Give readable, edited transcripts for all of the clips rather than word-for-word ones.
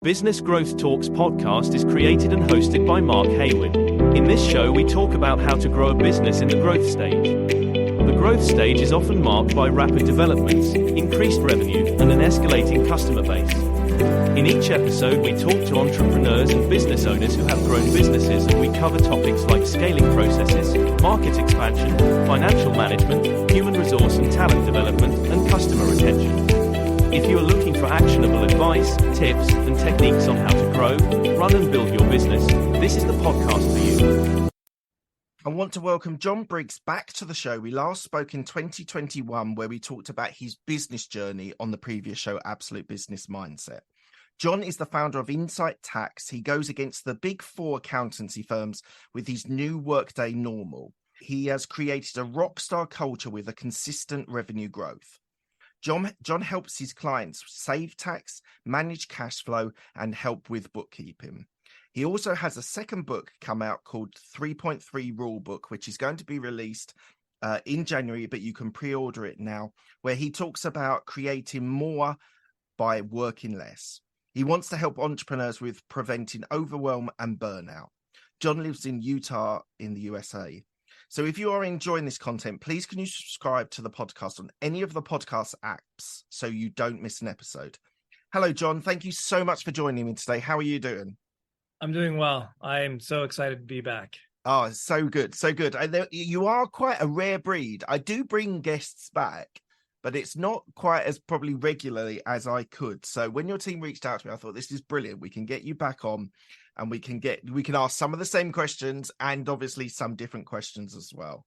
Business Growth Talks podcast is created and hosted by Mark Haywood. In this show, we talk about how to grow a business in the growth stage. The growth stage is often marked by rapid developments, increased revenue, and an escalating customer base. In each episode, we talk to entrepreneurs and business owners who have grown businesses, and we cover topics like scaling processes, market expansion, financial management, human resource and talent development, and customer retention. If you are looking for actionable advice, tips, and techniques on how to grow, run and build your business, this is the podcast for you. I want to welcome John Briggs back to the show. We last spoke in 2021 where we talked about his business journey on the previous show, Absolute Business Mindset. John is the founder of Insight Tax. He goes against the big four accountancy firms with his new Workday Normal. He has created a rockstar culture with a consistent revenue growth. John helps his clients save tax, manage cash flow, and help with bookkeeping. He also has a second book come out called 3.3 Rulebook, which is going to be released in January, but you can pre-order it now, where he talks about creating more by working less. He wants to help entrepreneurs with preventing overwhelm and burnout. John lives in Utah in the USA. So if you are enjoying this content, please can you subscribe to the podcast on any of the podcast apps so you don't miss an episode. Hello, John. Thank you so much for joining me today. How are you doing? I'm doing well. I'm so excited to be back. Oh, so good. So good. You are quite a rare breed. I do bring guests back, but it's not quite as probably regularly as I could. So when your team reached out to me, I thought this is brilliant. We can get you back on. And we can ask some of the same questions and obviously some different questions as well.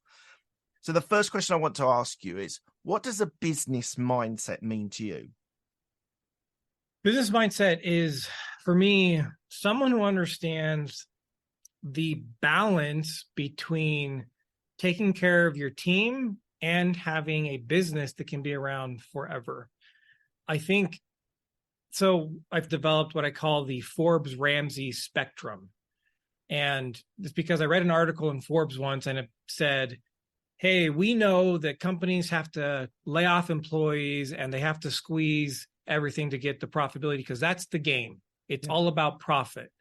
So the first question I want to ask you is, what does a business mindset mean to you? Business mindset is, for me, someone who understands the balance between taking care of your team and having a business that can be around forever. I think so I've developed what I call the Forbes-Ramsey spectrum. And it's because I read an article in Forbes once and it said, hey, we know that companies have to lay off employees and they have to squeeze everything to get the profitability because that's the game. It's all about profit.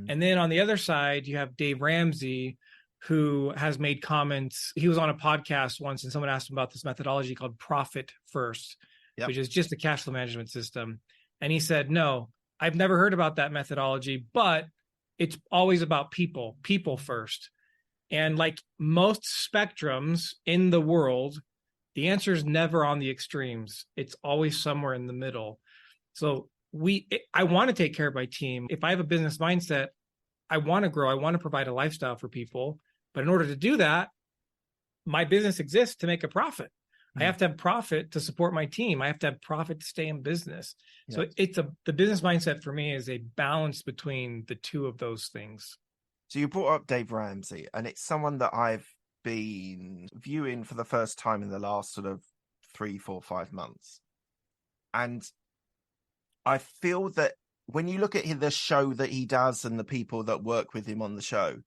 Mm-hmm. And then on the other side, you have Dave Ramsey, who has made comments. He was on a podcast once and someone asked him about this methodology called Profit First, which is just a cash flow management system. And he said, no, I've never heard about that methodology, but it's always about people first. And like most spectrums in the world, the answer is never on the extremes. It's always somewhere in the middle. So I want to take care of my team. If I have a business mindset, I want to grow. I want to provide a lifestyle for people. But in order to do that, my business exists to make a profit. I have to have profit to support my team. I have to have profit to stay in business. Yes. So the business mindset for me is a balance between the two of those things. So you brought up Dave Ramsey, and it's someone that I've been viewing for the first time in the last sort of 3, 4, 5 months. And I feel that when you look at the show that he does and the people that work with him on the show,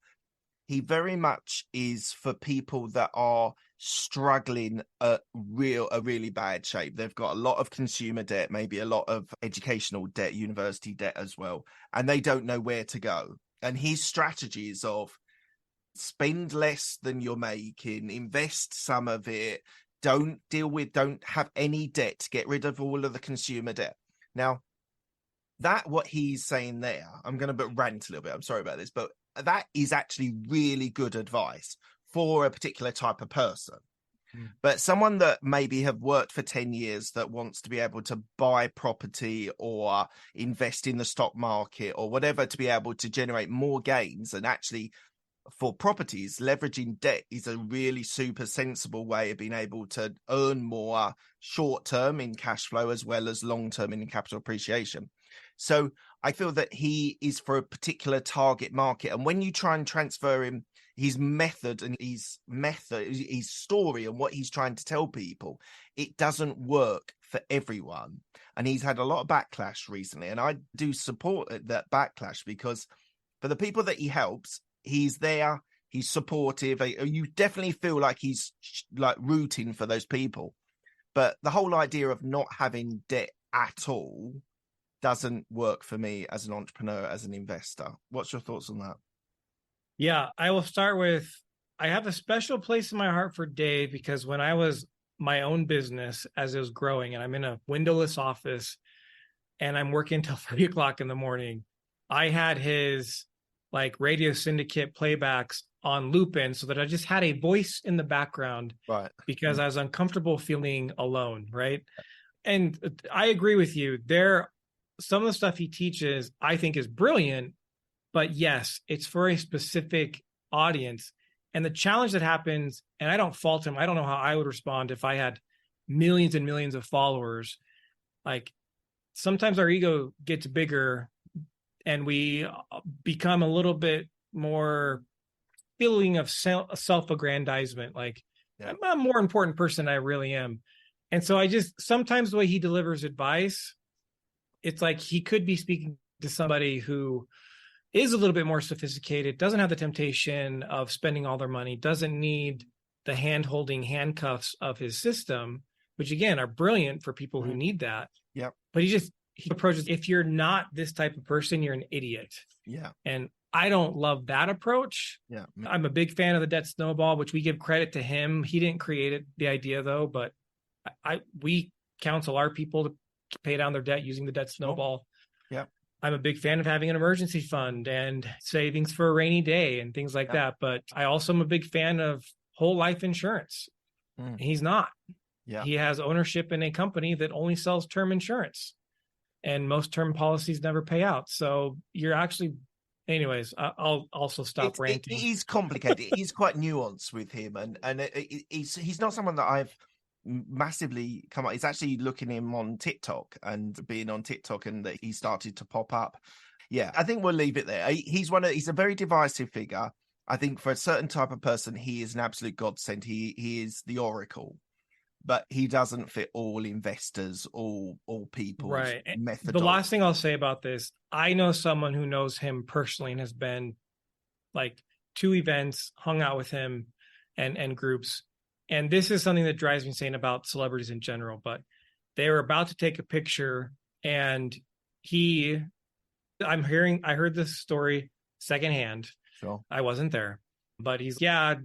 he very much is for people that are struggling a really bad shape. They've got a lot of consumer debt, maybe a lot of educational debt, university debt as well, and they don't know where to go. And his strategies of spend less than you're making, invest some of it, don't have any debt, get rid of all of the consumer debt. Now, what he's saying there, I'm going to rant a little bit. I'm sorry about this, but that is actually really good advice for a particular type of person. But someone that maybe have worked for 10 years that wants to be able to buy property or invest in the stock market or whatever to be able to generate more gains, and actually for properties, leveraging debt is a really super sensible way of being able to earn more short term in cash flow as well as long term in capital appreciation. So I feel that he is for a particular target market. And when you try and transfer him, his method and his story and what he's trying to tell people, it doesn't work for everyone. And he's had a lot of backlash recently. And I do support that backlash because for the people that he helps, he's there, he's supportive. You definitely feel like he's like rooting for those people. But the whole idea of not having debt at all, doesn't work for me as an entrepreneur, as an investor. What's your thoughts on that? Yeah, I will start with, I have a special place in my heart for Dave because when I was my own business as it was growing and I'm in a windowless office and I'm working till 3 o'clock in the morning, I had his like radio syndicate playbacks on loop in so that I just had a voice in the background, Right. because I was uncomfortable feeling alone. Right. And I agree with you. Some of the stuff he teaches, I think is brilliant, but yes, it's for a specific audience. And the challenge that happens, and I don't fault him, I don't know how I would respond if I had millions and millions of followers. Like sometimes our ego gets bigger and we become a little bit more feeling of self-aggrandizement. Like I'm a more important person than I really am. And so sometimes the way he delivers advice, it's like he could be speaking to somebody who is a little bit more sophisticated, doesn't have the temptation of spending all their money, doesn't need the hand-holding handcuffs of his system, which again are brilliant for people who need that. Yeah. But he approaches, if you're not this type of person, you're an idiot. Yeah. And I don't love that approach. Yeah. I'm a big fan of the debt snowball, which we give credit to him. He didn't create the idea though, but we counsel our people to pay down their debt using the debt snowball. Yeah. I'm a big fan of having an emergency fund and savings for a rainy day and things like that. But I also am a big fan of whole life insurance. He's not. Yeah. He has ownership in a company that only sells term insurance, and most term policies never pay out. So you're actually, anyways, I'll also stop ranting. He's complicated. He's quite nuanced with him. And he's not someone that I've massively come up. He's actually looking him on TikTok and being on TikTok, and that he started to pop up. Yeah, I think we'll leave it there. He's a very divisive figure. I think for a certain type of person, he is an absolute godsend. He is the oracle, but he doesn't fit all investors, all people's right. methodology. The last thing I'll say about this, I know someone who knows him personally and has been like 2 events, hung out with him and groups. And this is something that drives me insane about celebrities in general, but they were about to take a picture and I heard this story secondhand. Sure. I wasn't there, but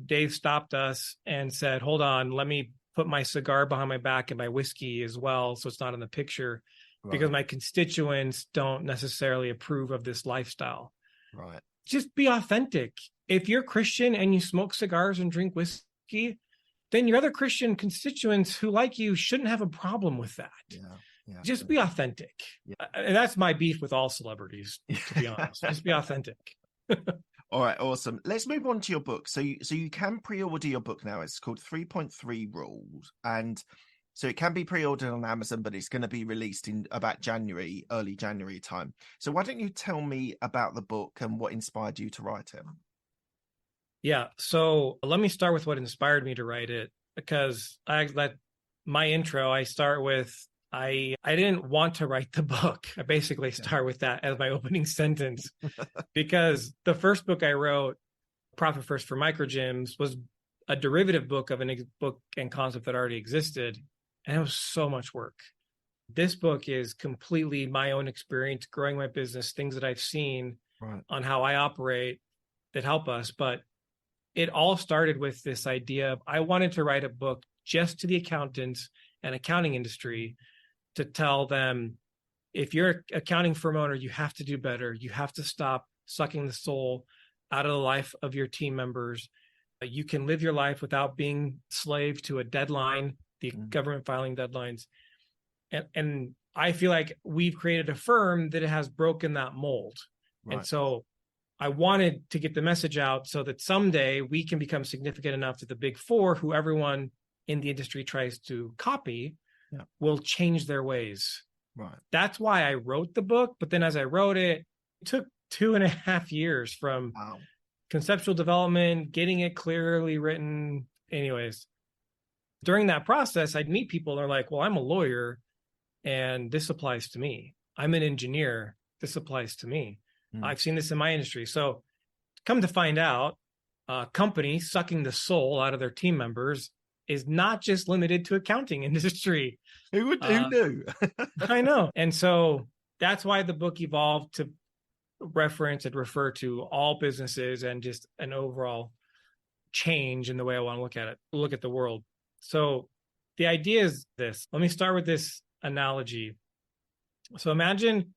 Dave stopped us and said, hold on, let me put my cigar behind my back and my whiskey as well, so it's not in the picture, because my constituents don't necessarily approve of this lifestyle. Right. Just be authentic. If you're Christian and you smoke cigars and drink whiskey, then your other Christian constituents who like you shouldn't have a problem with that. Yeah. Just be authentic. Yeah. And that's my beef with all celebrities, to be honest. Just be authentic. All right, awesome. Let's move on to your book. So you can pre-order your book now. It's called 3.3 Rules. And so it can be pre-ordered on Amazon, but it's going to be released in about early January time. So why don't you tell me about the book and what inspired you to write it? Yeah. So let me start with what inspired me to write it, because my intro, I start with, I didn't want to write the book. I basically start with that as my opening sentence, because the first book I wrote, Profit First for Micro Gyms, was a derivative book of a book and concept that already existed. And it was so much work. This book is completely my own experience, growing my business, things that I've seen on how I operate that help us. But it all started with this idea of, I wanted to write a book just to the accountants and accounting industry to tell them, if you're an accounting firm owner, you have to do better. You have to stop sucking the soul out of the life of your team members. You can live your life without being slave to a deadline, the government filing deadlines. And I feel like we've created a firm that has broken that mold. Right. And so I wanted to get the message out so that someday we can become significant enough that the big four, who everyone in the industry tries to copy, will change their ways. Right. That's why I wrote the book. But then as I wrote it, it took 2.5 years from conceptual development, getting it clearly written. Anyways, during that process, I'd meet people and they're like, well, I'm a lawyer and this applies to me. I'm an engineer. This applies to me. I've seen this in my industry. So come to find out, a company sucking the soul out of their team members is not just limited to accounting industry. Who knew? I know. And so that's why the book evolved to reference and refer to all businesses and just an overall change in the way I want to look at the world. So the idea is this. Let me start with this analogy. So imagine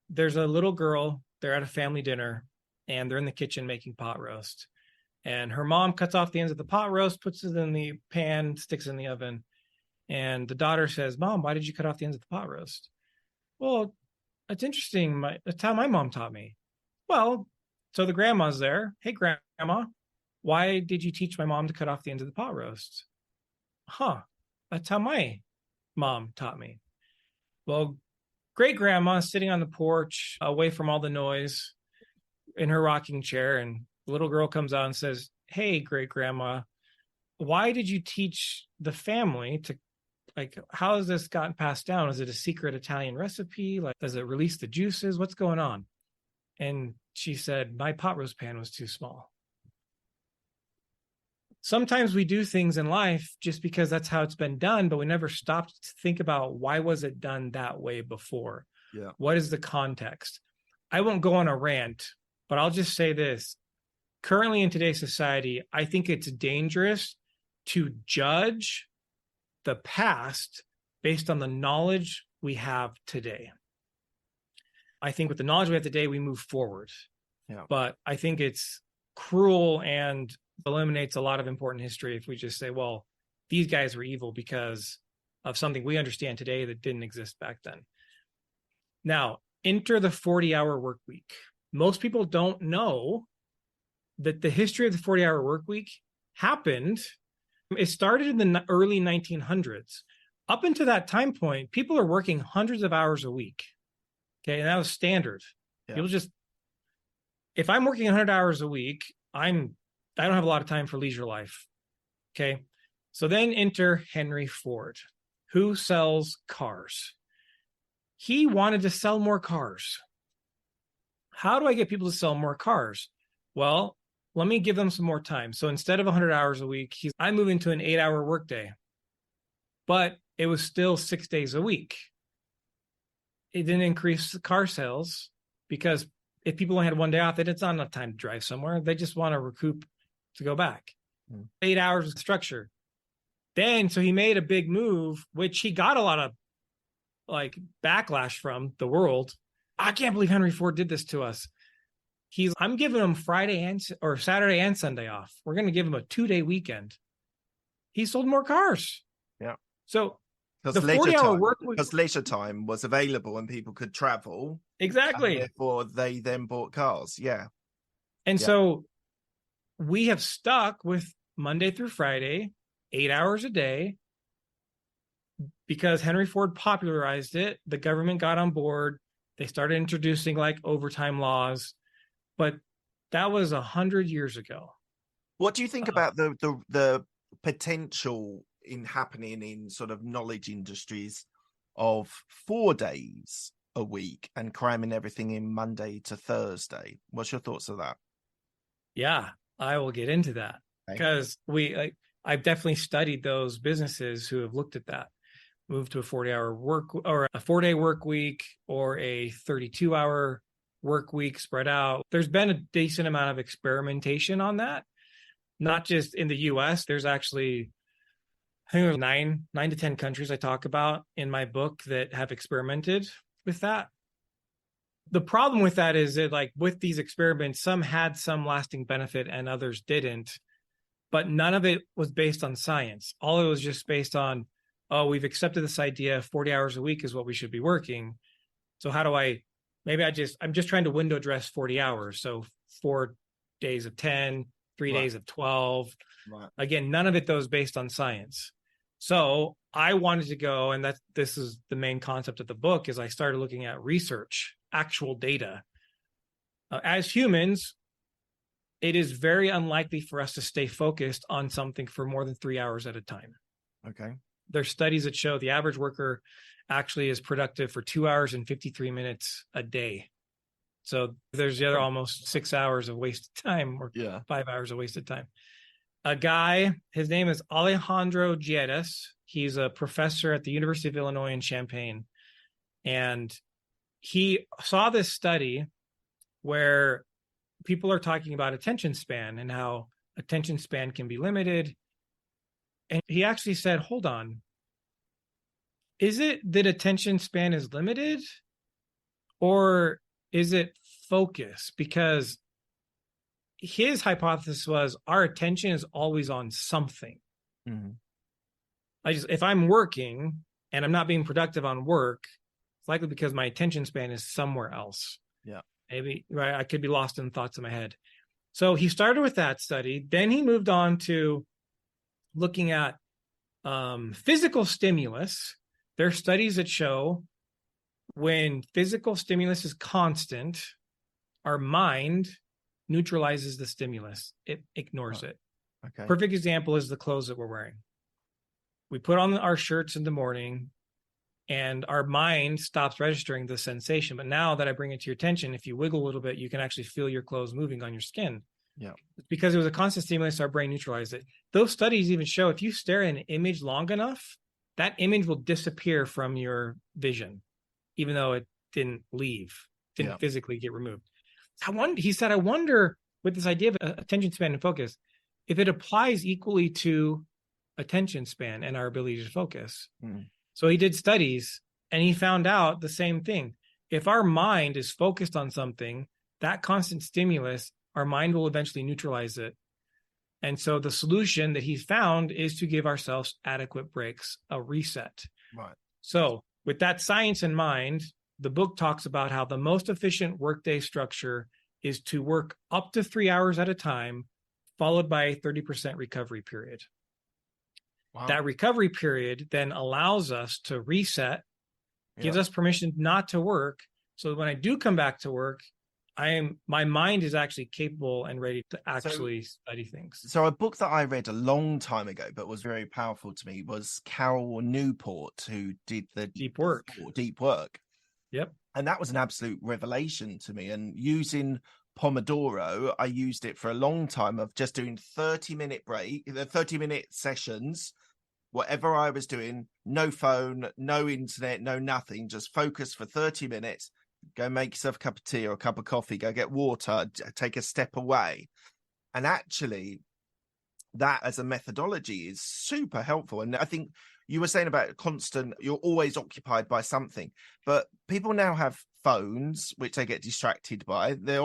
there's a little girl, they're at a family dinner, and they're in the kitchen making pot roast. And her mom cuts off the ends of the pot roast, puts it in the pan, sticks it in the oven. And the daughter says, "Mom, why did you cut off the ends of the pot roast?" "Well, that's interesting. That's how my mom taught me." Well, so the grandma's there. "Hey, grandma, why did you teach my mom to cut off the ends of the pot roast?" "Huh, that's how my mom taught me." Well, great grandma sitting on the porch away from all the noise in her rocking chair, and the little girl comes out and says, "Hey, great grandma, why did you teach the family to, like, how has this gotten passed down? Is it a secret Italian recipe? Like, does it release the juices? What's going on?" And she said, "My pot roast pan was too small." Sometimes we do things in life just because that's how it's been done, but we never stopped to think about why was it done that way before? Yeah. What is the context? I won't go on a rant, but I'll just say this. Currently in today's society, I think it's dangerous to judge the past based on the knowledge we have today. I think with the knowledge we have today, we move forward. Yeah. But I think it's cruel and eliminates a lot of important history if we just say, well, these guys were evil because of something we understand today that didn't exist back then. Now, enter the 40-hour work week. Most people don't know that the history of the 40-hour work week happened. It started in the early 1900s. Up until that time point, people are working hundreds of hours a week. Okay, and that was standard. Yeah. People just, if I'm working 100 hours a week, I don't have a lot of time for leisure life. Okay, so then enter Henry Ford, who sells cars. He wanted to sell more cars. How do I get people to sell more cars? Well, let me give them some more time. So instead of 100 hours a week, I'm moving to an 8-hour workday. But it was still 6 days a week. It didn't increase the car sales because if people only had one day off, it's not enough time to drive somewhere. They just want to recoup to go back. 8 hours of structure. Then, so he made a big move, which he got a lot of backlash from the world. "I can't believe Henry Ford did this to us." I'm giving him Saturday and Sunday off. We're going to give him a 2-day weekend. He sold more cars. Yeah. So the 40-hour work week, because leisure time was available and people could travel. Exactly. And therefore, they then bought cars. Yeah. And so we have stuck with Monday through Friday, 8 hours a day, because Henry Ford popularized it. The government got on board. They started introducing overtime laws, but that was 100 years ago. What do you think about the potential in happening in sort of knowledge industries of 4 days a week and cramming everything in Monday to Thursday? What's your thoughts of that? Yeah, I will get into that because I've definitely studied those businesses who have looked at that. Move to a 40-hour work or a 4-day work week or a 32-hour work week spread out. There's been a decent amount of experimentation on that, not just in the US. There's actually, I think there's 9 to 10 countries I talk about in my book that have experimented with that. The problem with that is that with these experiments, some had some lasting benefit and others didn't, but none of it was based on science. All it was just based on, we've accepted this idea, 40 hours a week is what we should be working. So how do I'm just trying to window dress 40 hours. So 4 days of 10, 3 days of 12. Right. Again, none of it though is based on science. So I wanted to go, and this is the main concept of the book, is I started looking at research, actual data. As humans, it is very unlikely for us to stay focused on something for more than 3 hours at a time. Okay. There's studies that show the average worker actually is productive for 2 hours and 53 minutes a day. So there's the other almost 6 hours of wasted time, or 5 hours of wasted time. A guy, his name is Alejandro Giedes. He's a professor at the University of Illinois in Champaign. And he saw this study where people are talking about attention span and how attention span can be limited. And he actually said, hold on, is it that attention span is limited, or is it focus? Because his hypothesis was our attention is always on something. Mm-hmm. If I'm working and I'm not being productive on work, it's likely because my attention span is somewhere else. Yeah. Maybe, right, I could be lost in thoughts in my head. So he started with that study. Then he moved on to looking at physical stimulus. There are studies that show when physical stimulus is constant, our mind neutralizes the stimulus. It ignores it. Okay. Perfect example is the clothes that we're wearing. We put on our shirts in the morning and our mind stops registering the sensation. But now that I bring it to your attention, if you wiggle a little bit, you can actually feel your clothes moving on your skin. Yeah. It's because it was a constant stimulus, our brain neutralized it. Those studies even show if you stare at an image long enough, that image will disappear from your vision, even though it didn't physically get removed. He said, I wonder with this idea of attention span and focus, if it applies equally to attention span and our ability to focus. So he did studies and he found out the same thing. If our mind is focused on something, that constant stimulus, our mind will eventually neutralize it. And so the solution that he found is to give ourselves adequate breaks, a reset. Right. So with that science in mind, the book talks about how the most efficient workday structure is to work up to 3 hours at a time, followed by a 30% recovery period. Wow. That recovery period then allows us to reset, gives us permission not to work. So when I do come back to work, my mind is actually capable and ready to actually study things. So a book that I read a long time ago, but was very powerful to me, was Carol Newport, who did the Deep Work. Yep. And that was an absolute revelation to me. And using Pomodoro, I used it for a long time of just doing 30-minute sessions, whatever I was doing, no phone, no internet, no nothing, just focus for 30 minutes, go make yourself a cup of tea or a cup of coffee, go get water, take a step away. And actually, that as a methodology is super helpful. And I think you were saying about constant, you're always occupied by something, but people now have phones, which they get distracted by. They're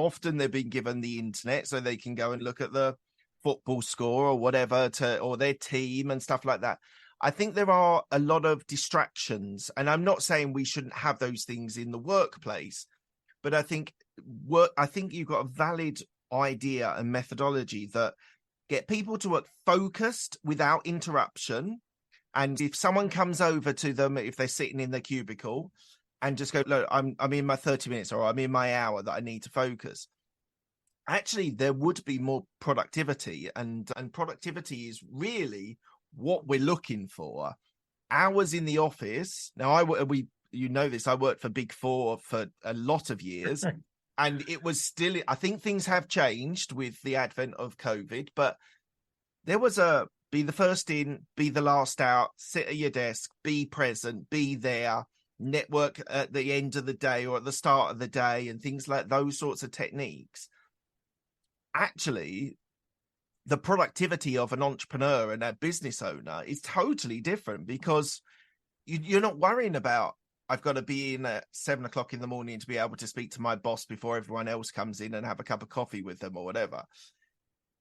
being given the internet so they can go and look at the football score or whatever, or their team and stuff like that. I think there are a lot of distractions, and I'm not saying we shouldn't have those things in the workplace, but I think you've got a valid idea and methodology that get people to work focused without interruption. And if someone comes over to them, if they're sitting in the cubicle, and just go, look, I'm in my 30 minutes or I'm in my hour that I need to focus. Actually, there would be more productivity, and productivity is really what we're looking for. Hours in the office. Now, I worked for Big Four for a lot of years, and it was still, I think things have changed with the advent of COVID, but there was be the first in, be the last out, sit at your desk, be present, be there, network at the end of the day or at the start of the day, and things like those sorts of techniques. Actually, the productivity of an entrepreneur and a business owner is totally different, because you're not worrying about, I've got to be in at 7 o'clock in the morning to be able to speak to my boss before everyone else comes in and have a cup of coffee with them or whatever.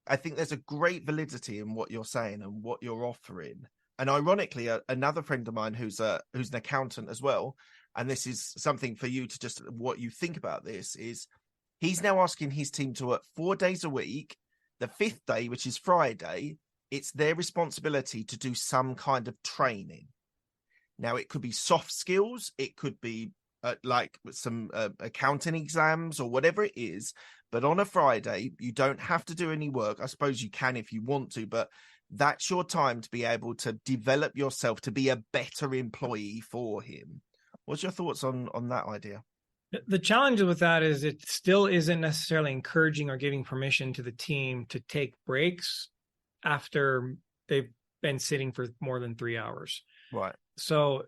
I think there's a great validity in what you're saying and what you're offering. And ironically, another friend of mine who's an accountant as well, and this is something for you to just, what you think about this, is he's now asking his team to work 4 days a week. The 5th day, which is Friday, it's their responsibility to do some kind of training. Now, it could be soft skills, it could be like some accounting exams or whatever it is. But on a Friday, you don't have to do any work. I suppose you can if you want to, but that's your time to be able to develop yourself to be a better employee for him. What's your thoughts on that idea? The challenge with that is it still isn't necessarily encouraging or giving permission to the team to take breaks after they've been sitting for more than 3 hours. Right. So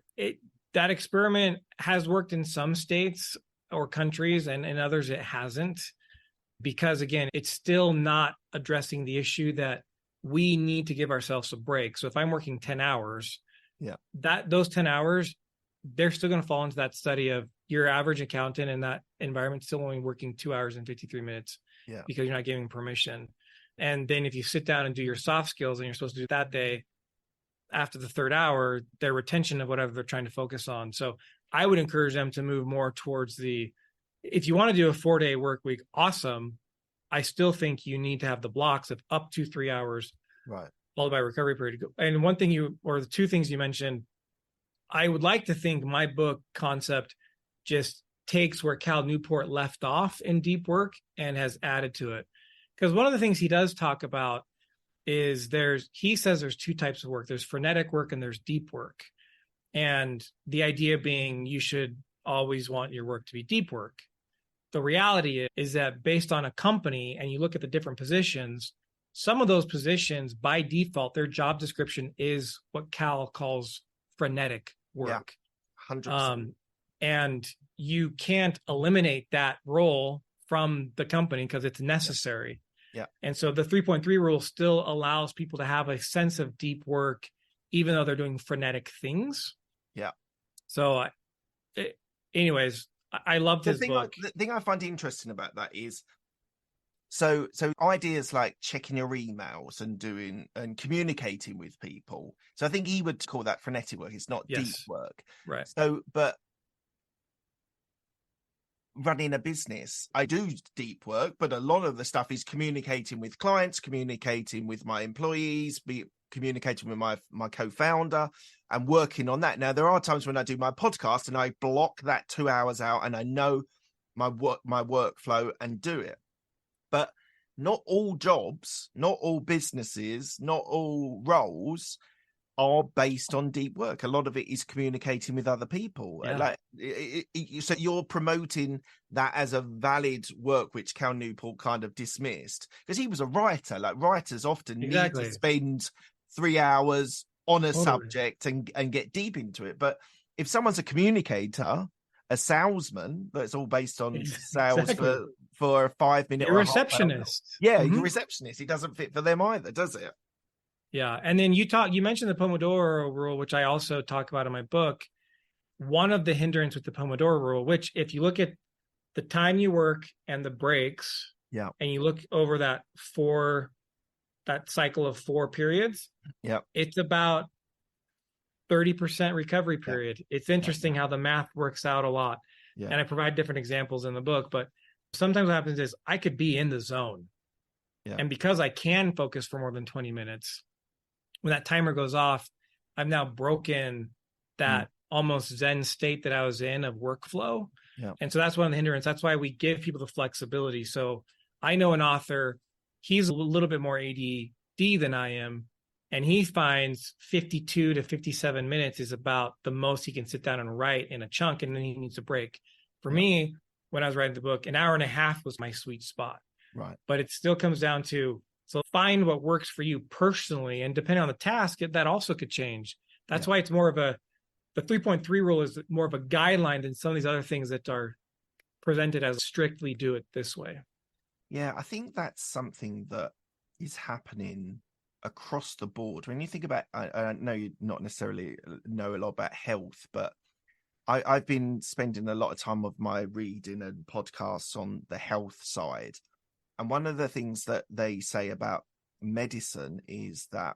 that experiment has worked in some states. or countries, and in others it hasn't, because again, it's still not addressing the issue that we need to give ourselves a break. So if I'm working 10 hours, those 10 hours, they're still going to fall into that study of your average accountant in that environment still only working 2 hours and 53 minutes because you're not giving permission. And then if you sit down and do your soft skills and you're supposed to do that day, after the third hour, their retention of whatever they're trying to focus on. So I would encourage them to move more towards if you want to do a 4-day work week, awesome. I still think you need to have the blocks of up to 3 hours, right, followed by recovery period. And one thing the two things you mentioned, I would like to think my book concept just takes where Cal Newport left off in deep work and has added to it. Because one of the things he does talk about is he says there's two types of work. There's frenetic work and there's deep work. And the idea being you should always want your work to be deep work. The reality is that based on a company and you look at the different positions, some of those positions by default, their job description is what Cal calls frenetic work. Yeah, 100%. And you can't eliminate that role from the company because it's necessary. Yeah. And so the 3.3 rule still allows people to have a sense of deep work, even though they're doing frenetic things. Yeah. So anyways, I loved his book. The thing I find interesting about that is, so ideas like checking your emails and communicating with people. So I think he would call that frenetic work. It's not deep work. Right. So, but running a business, I do deep work, but a lot of the stuff is communicating with clients, communicating with my employees, communicating with my co-founder and working on that. Now, there are times when I do my podcast and I block that 2 hours out and I know my workflow and do it. But not all jobs, not all businesses, not all roles are based on deep work. A lot of it is communicating with other people. Yeah. So you're promoting that as a valid work, which Cal Newport kind of dismissed because he was a writer. Like writers often need to spend 3 hours on a subject and get deep into it. But if someone's a communicator, a salesman, that's all based on sales for a 5 minute. You're a receptionist. You're a receptionist. It doesn't fit for them either, does it? Yeah. And then you mentioned the Pomodoro rule, which I also talk about in my book. One of the hindrances with the Pomodoro rule, which if you look at the time you work and the breaks, and you look over that cycle of 4 periods, it's about 30% recovery period. It's interesting how the math works out a lot. Yeah. And I provide different examples in the book, but sometimes what happens is I could be in the zone. Yeah. And because I can focus for more than 20 minutes, when that timer goes off, I've now broken that almost Zen state that I was in of workflow. Yeah. And so that's one of the hindrances. That's why we give people the flexibility. So I know an author, he's a little bit more ADD than I am. And he finds 52 to 57 minutes is about the most he can sit down and write in a chunk. And then he needs a break. For me, when I was writing the book, an hour and a half was my sweet spot. Right. But it still comes down to, so find what works for you personally. And depending on the task, that also could change. That's why it's more of the 3.3 rule is more of a guideline than some of these other things that are presented as strictly do it this way. Yeah, I think that's something that is happening across the board. When you think about, I know you not necessarily know a lot about health, but I've been spending a lot of time of my reading and podcasts on the health side. And one of the things that they say about medicine is that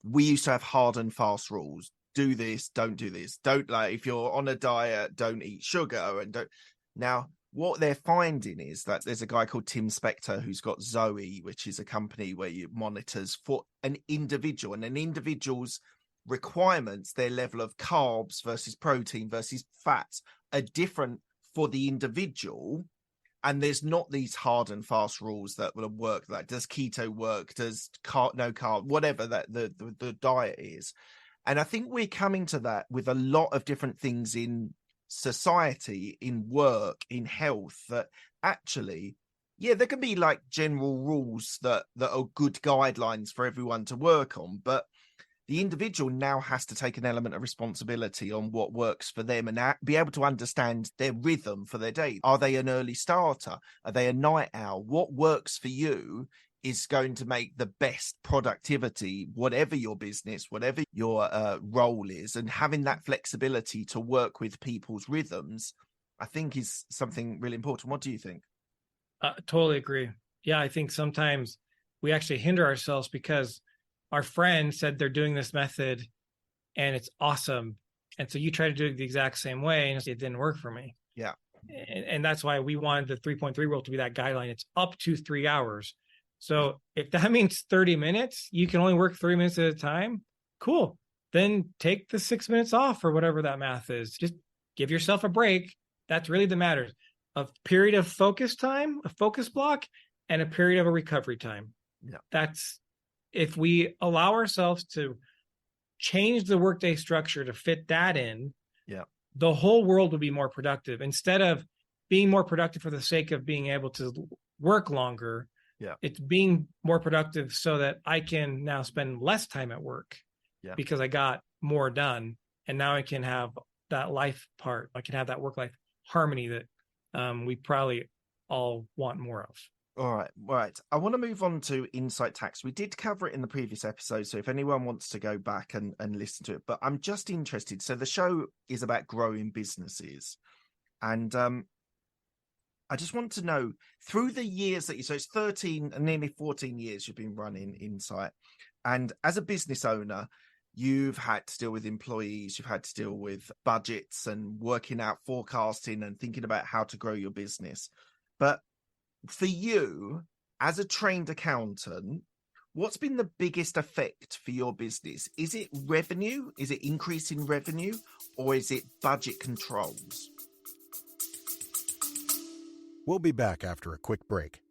we used to have hard and fast rules. Do this, don't do this. Don't, like, if you're on a diet, don't eat sugar and don't. Now, what they're finding is that there's a guy called Tim Spector who's got Zoe, which is a company where you monitors for an individual, and an individual's requirements, their level of carbs versus protein versus fats are different for the individual. And there's not these hard and fast rules that will work. Like, does keto work? Does no carb, whatever that the diet is. And I think we're coming to that with a lot of different things in society, in work, in health, that actually, there can be like general rules that are good guidelines for everyone to work on. But the individual now has to take an element of responsibility on what works for them and be able to understand their rhythm for their day. Are they an early starter? Are they a night owl? What works for you is going to make the best productivity, whatever your business, whatever your role is, and having that flexibility to work with people's rhythms, I think is something really important. What do you think? Totally agree. Yeah, I think sometimes we actually hinder ourselves because our friend said they're doing this method and it's awesome. And so you try to do it the exact same way and it didn't work for me. Yeah. And that's why we wanted the 3.3 rule to be that guideline. It's up to 3 hours. So if that means 30 minutes, you can only work 3 minutes at a time. Cool. Then take the 6 minutes off or whatever that math is. Just give yourself a break. That's really the matters. A period of focus time, a focus block, and a period of a recovery time. Yeah. That's if we allow ourselves to change the workday structure to fit that in, yeah, the whole world will be more productive. Instead of being more productive for the sake of being able to work longer, yeah, it's being more productive so that I can now spend less time at work because I got more done. And now I can have that life part. I can have that work-life harmony that we probably all want more of. All right. I want to move on to Insight Tax. We did cover it in the previous episode, so if anyone wants to go back and listen to it, but I'm just interested. So the show is about growing businesses. And I just want to know, through the years that so it's 13 and nearly 14 years you've been running Insight. And as a business owner, you've had to deal with employees, you've had to deal with budgets and working out forecasting and thinking about how to grow your business. But for you, as a trained accountant, what's been the biggest effect for your business? Is it revenue? Is it increasing revenue? Or is it budget controls? We'll be back after a quick break.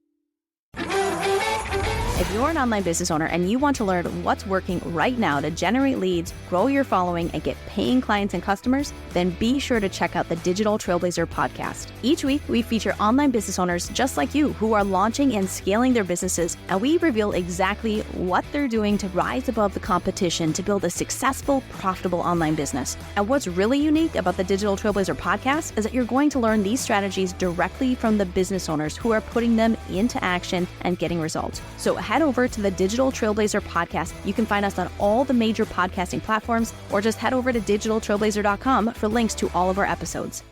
If you're an online business owner and you want to learn what's working right now to generate leads, grow your following, and get paying clients and customers, then be sure to check out the Digital Trailblazer podcast. Each week, we feature online business owners just like you who are launching and scaling their businesses, and we reveal exactly what they're doing to rise above the competition to build a successful, profitable online business. And what's really unique about the Digital Trailblazer podcast is that you're going to learn these strategies directly from the business owners who are putting them into action and getting results. So head over to the Digital Trailblazer podcast. You can find us on all the major podcasting platforms, or just head over to digitaltrailblazer.com for links to all of our episodes.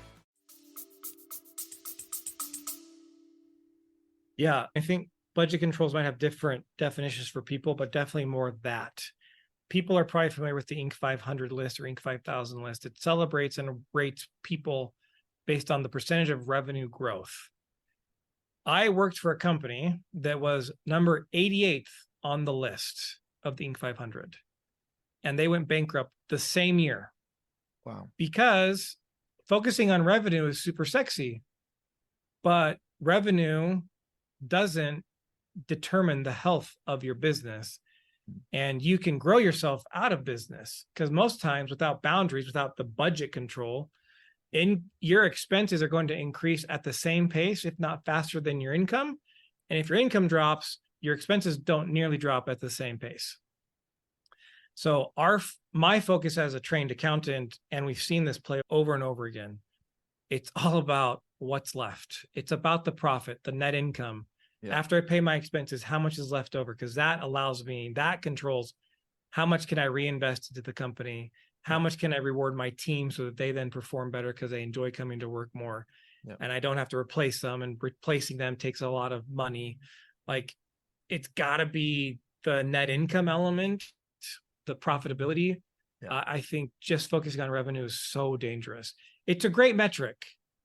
Yeah, I think budget controls might have different definitions for people, but definitely more that. People are probably familiar with the Inc. 500 list or Inc. 5000 list. It celebrates and rates people based on the percentage of revenue growth. I worked for a company that was number 88th on the list of the Inc. 500, and they went bankrupt the same year. Wow. Because focusing on revenue is super sexy, but revenue doesn't determine the health of your business. And you can grow yourself out of business because most times without boundaries, without the budget control, your expenses are going to increase at the same pace, if not faster than your income. And if your income drops, your expenses don't nearly drop at the same pace. So my focus as a trained accountant, and we've seen this play over and over again, it's all about what's left. It's about the profit, the net income. Yeah. After I pay my expenses, how much is left over? Because that that controls how much can I reinvest into the company? How much can I reward my team so that they then perform better because they enjoy coming to work more? Yep. And I don't have to replace them, and replacing them takes a lot of money. Like, it's got to be the net income element, the profitability. Yep. I think just focusing on revenue is so dangerous. It's a great metric,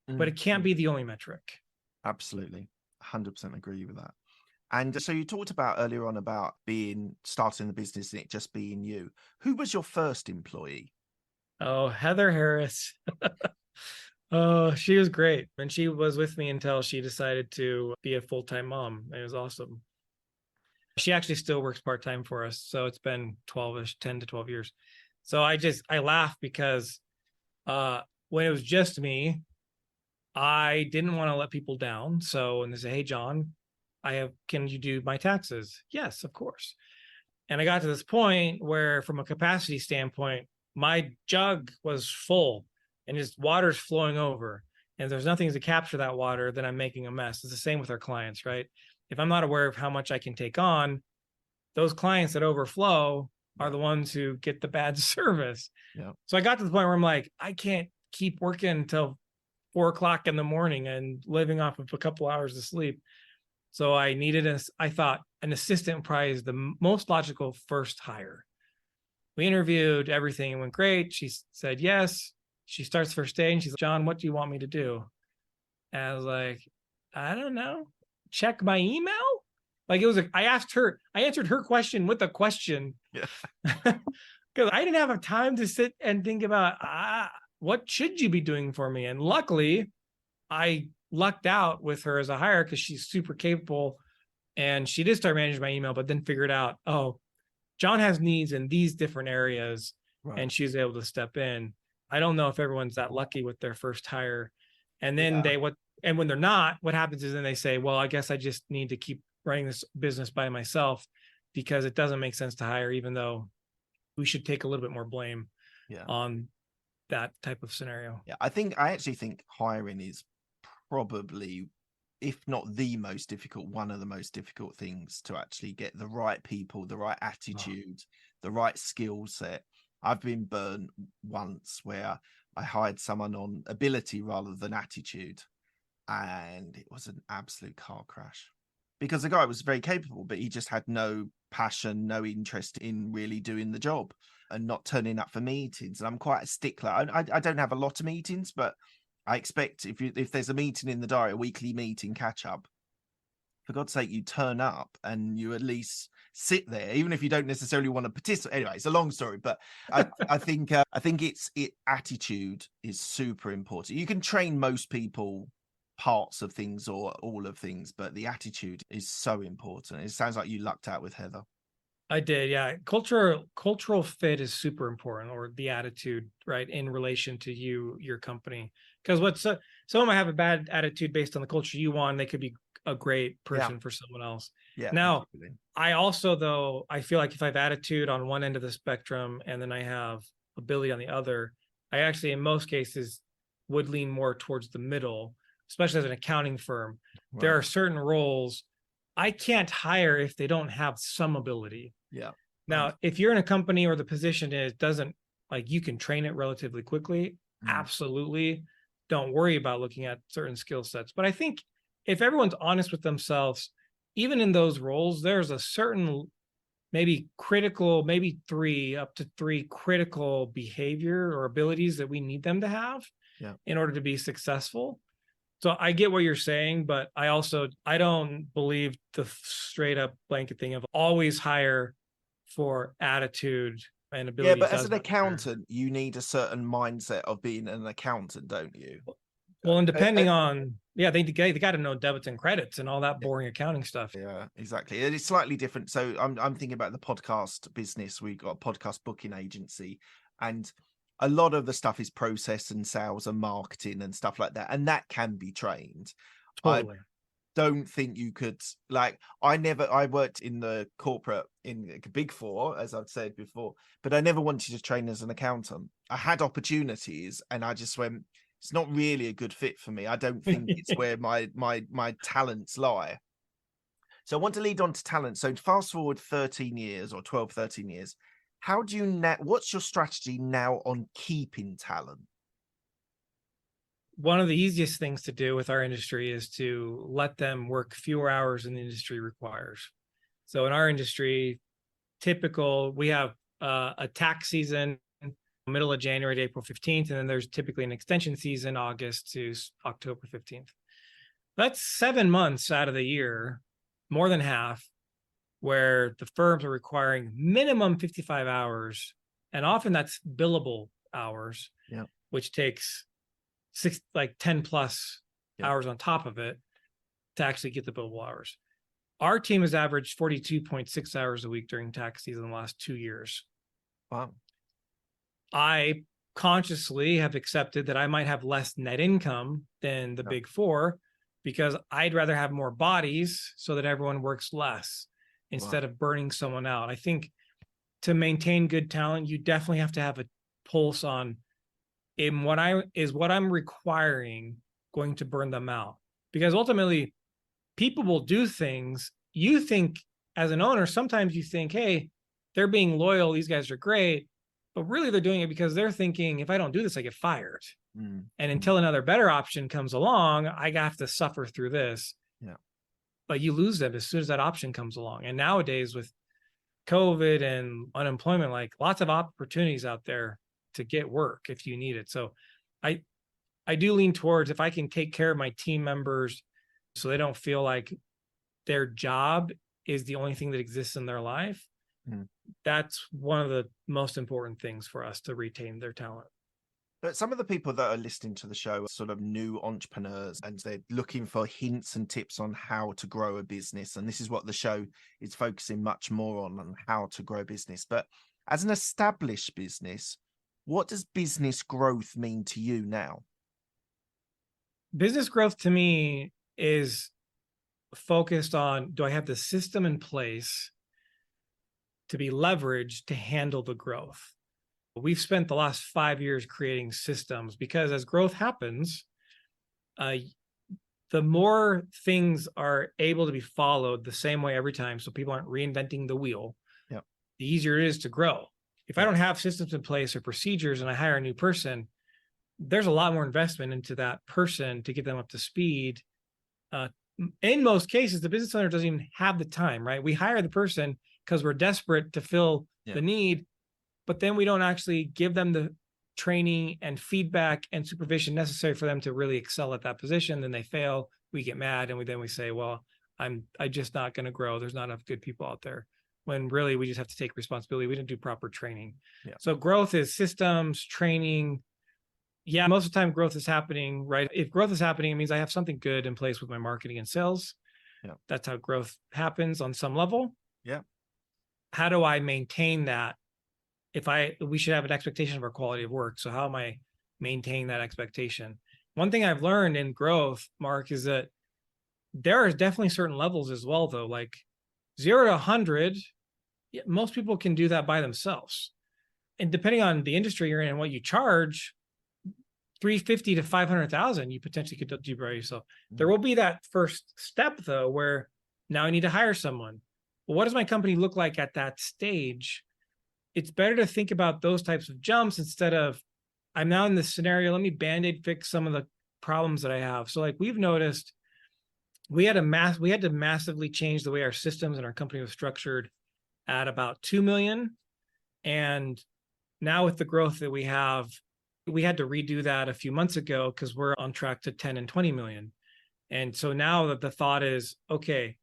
but it can't be the only metric. Absolutely. 100% agree with that. And so you talked about earlier on about starting the business and it just being you. Who was your first employee? Oh, Heather Harris. Oh, she was great. And she was with me until she decided to be a full-time mom. It was awesome. She actually still works part-time for us. So it's been 10 to 12 years. So I laugh because when it was just me, I didn't want to let people down. So when they say, hey, John, can you do my taxes? Yes, of course. And I got to this point where, from a capacity standpoint, my jug was full and just water's flowing over. And if there's nothing to capture that water, then I'm making a mess. It's the same with our clients, right? If I'm not aware of how much I can take on, those clients that overflow are the ones who get the bad service. Yeah. So I got to the point where I'm like, I can't keep working until 4:00 in the morning and living off of a couple hours of sleep. So I needed I thought an assistant probably is the most logical first hire. We interviewed, everything, it went great. She said yes. She starts first day and she's like, John, what do you want me to do? And I was like, I don't know. Check my email? Like, it was I answered her question with a question. Yeah. Because I didn't have time to sit and think about what should you be doing for me? And luckily, I lucked out with her as a hire because she's super capable. And she did start managing my email, but then figured out, oh, John has needs in these different areas. Right. And she was able to step in. I don't know if everyone's that lucky with their first hire. And then when they're not, what happens is then they say, well, I guess I just need to keep running this business by myself because it doesn't make sense to hire, even though we should take a little bit more blame on that type of scenario. Yeah, I actually think hiring is probably, if not the most difficult, one of the most difficult things to actually get the right people, the right attitude, the right skill set. I've been burned once where I hired someone on ability rather than attitude, and it was an absolute car crash because the guy was very capable, but he just had no passion, no interest in really doing the job and not turning up for meetings. And I'm quite a stickler. I don't have a lot of meetings, but I expect if there's a meeting in the diary, a weekly meeting catch up, for God's sake, you turn up and you at least sit there, even if you don't necessarily want to participate. Anyway, it's a long story, but I think attitude is super important. You can train most people parts of things or all of things, but the attitude is so important. It sounds like you lucked out with Heather. I did, yeah. Cultural fit is super important, or the attitude, right, in relation to your company. Because someone might have a bad attitude based on the culture you want. They could be a great person for someone else. Yeah. Now, absolutely. I also, though, I feel like if I have attitude on one end of the spectrum and then I have ability on the other, I actually, in most cases, would lean more towards the middle, especially as an accounting firm. Right. There are certain roles I can't hire if they don't have some ability. Yeah. Now, if you're in a company or the position doesn't, like, you can train it relatively quickly, absolutely. Don't worry about looking at certain skill sets. But I think if everyone's honest with themselves, even in those roles, there's a certain maybe critical, maybe up to three critical behavior or abilities that we need them to have in order to be successful. So I get what you're saying, but I don't believe the straight up blanket thing of always hire for attitude and ability. Yeah, but as an accountant, you need a certain mindset of being an accountant, don't you? Well, and depending on, they got to know debits and credits and all that boring accounting stuff. Yeah, exactly. It's slightly different. So I'm thinking about the podcast business. We've got a podcast booking agency, and a lot of the stuff is process and sales and marketing and stuff like that. And that can be trained. Totally. I don't think you could, like, I worked in the corporate in Big Four, as I've said before, but I never wanted to train as an accountant. I had opportunities and I just went, it's not really a good fit for me. I don't think it's where my talents lie. So I want to lead on to talent. So fast forward 13 years or 12, 13 years. How do you what's your strategy now on keeping talent? One of the easiest things to do with our industry is to let them work fewer hours than the industry requires. So in our industry, we have a tax season, middle of January to April 15th, and then there's typically an extension season, August to October 15th. That's 7 months out of the year, more than half, where the firms are requiring minimum 55 hours, and often that's billable hours, which takes 10 plus hours on top of it to actually get the billable hours. Our team has averaged 42.6 hours a week during tax season in the last 2 years. Wow. I consciously have accepted that I might have less net income than the Big Four because I'd rather have more bodies so that everyone works less instead of burning someone out. I think to maintain good talent, you definitely have to have a pulse on what I'm requiring going to burn them out. Because ultimately, people will do things. You think as an owner, sometimes you think, hey, they're being loyal, these guys are great. But really they're doing it because they're thinking, if I don't do this, I get fired. And until another better option comes along, I have to suffer through this. Yeah. But you lose them as soon as that option comes along. And nowadays with COVID and unemployment, like lots of opportunities out there to get work if you need it. So I do lean towards, if I can take care of my team members so they don't feel like their job is the only thing that exists in their life, that's one of the most important things for us to retain their talent. But some of the people that are listening to the show are sort of new entrepreneurs, and they're looking for hints and tips on how to grow a business. And this is what the show is focusing much more on how to grow a business. But as an established business, what does business growth mean to you now? Business growth to me is focused on, do I have the system in place to be leveraged to handle the growth? We've spent the last 5 years creating systems because as growth happens, the more things are able to be followed the same way every time, so people aren't reinventing the wheel, the easier it is to grow. If I don't have systems in place or procedures and I hire a new person, there's a lot more investment into that person to get them up to speed. In most cases, the business owner doesn't even have the time, right? We hire the person because we're desperate to fill the need, but then we don't actually give them the training and feedback and supervision necessary for them to really excel at that position. Then they fail, we get mad, and we say, well, I'm just not going to grow. There's not enough good people out there. When really we just have to take responsibility. We didn't do proper training. So growth is systems, training. Yeah, most of the time growth is happening, right? If growth is happening, it means I have something good in place with my marketing and sales. That's how growth happens on some level. How do I maintain that? We should have an expectation of our quality of work. So how am I maintaining that expectation? One thing I've learned in growth, Mark, is that there are definitely certain levels as well, though. Like 0 to 100, most people can do that by themselves. And depending on the industry you're in and what you charge, 350 to 500,000, you potentially could do by yourself. There will be that first step, though, where now I need to hire someone. Well, what does my company look like at that stage? It's better to think about those types of jumps instead of, I'm now in this scenario, let me Band-Aid fix some of the problems that I have. So like we've noticed, we had to massively change the way our systems and our company was structured at about 2 million. And now with the growth that we have, we had to redo that a few months ago because we're on track to 10 and 20 million. And so now that the thought is, okay,